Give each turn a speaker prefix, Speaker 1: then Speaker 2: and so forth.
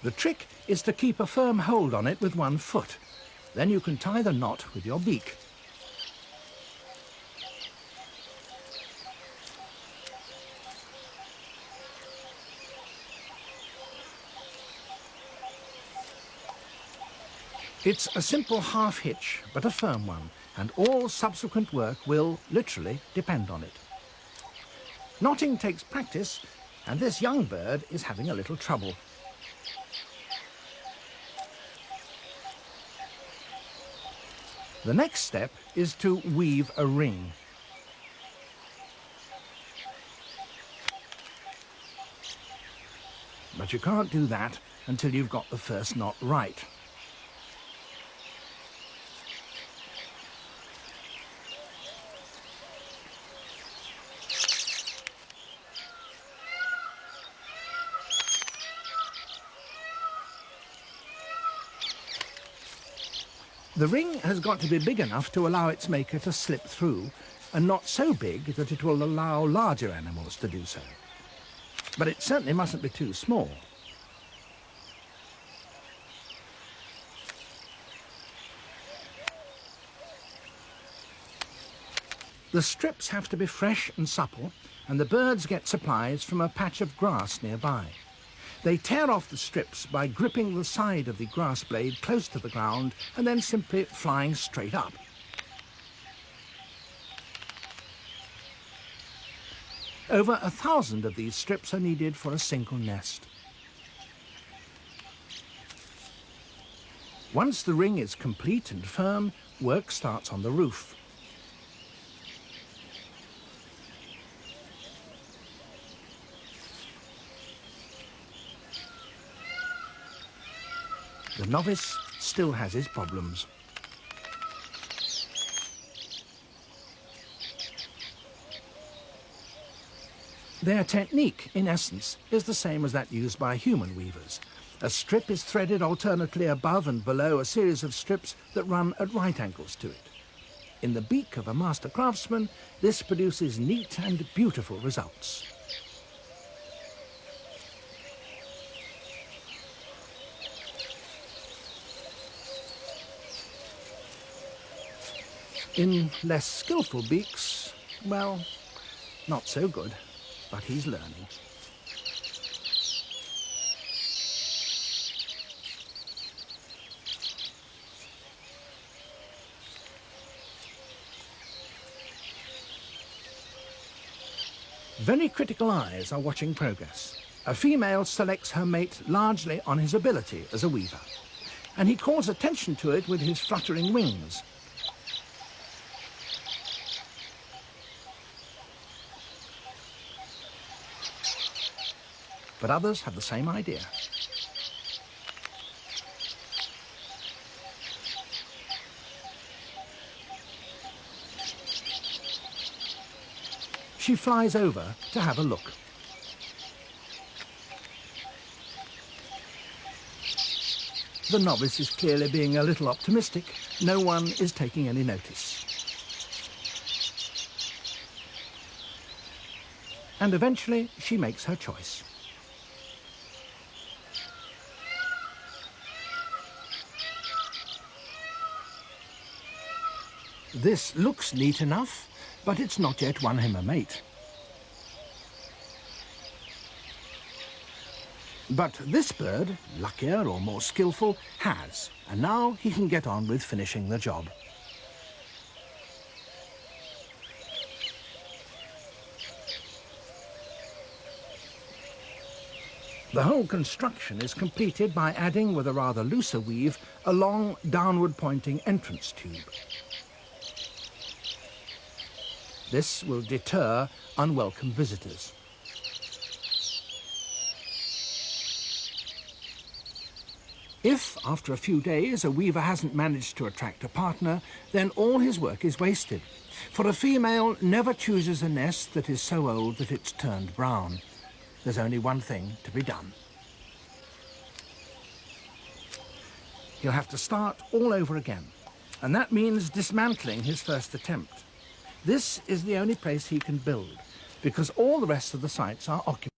Speaker 1: The trick is to keep a firm hold on it with one foot. Then you can tie the knot with your beak. It's a simple half hitch, but a firm one, and all subsequent work will, literally, depend on it. Knotting takes practice, and this young bird is having a little trouble. The next step is to weave a ring. But you can't do that until you've got the first knot right. The ring has got to be big enough to allow its maker to slip through, and not so big that it will allow larger animals to do so. But it certainly mustn't be too small. The strips have to be fresh and supple, and the birds get supplies from a patch of grass nearby. They tear off the strips by gripping the side of the grass blade close to the ground and then simply flying straight up. Over 1,000 of these strips are needed for a single nest. Once the ring is complete and firm, work starts on the roof. The novice still has his problems. Their technique, in essence, is the same as that used by human weavers. A strip is threaded alternately above and below a series of strips that run at right angles to it. In the beak of a master craftsman, this produces neat and beautiful results. In less skillful beaks, well, not so good, but he's learning. Very critical eyes are watching progress. A female selects her mate largely on his ability as a weaver, and he calls attention to it with his fluttering wings. But others have the same idea. She flies over to have a look. The novice is clearly being a little optimistic. No one is taking any notice. And eventually she makes her choice. This looks neat enough, but it's not yet won him a mate. But this bird, luckier or more skillful, has, and now he can get on with finishing the job. The whole construction is completed by adding, with a rather looser weave, a long downward-pointing entrance tube. This will deter unwelcome visitors. If, after a few days, a weaver hasn't managed to attract a partner, then all his work is wasted. For a female never chooses a nest that is so old that it's turned brown. There's only one thing to be done. He'll have to start all over again, and that means dismantling his first attempt. This is the only place he can build, because all the rest of the sites are occupied.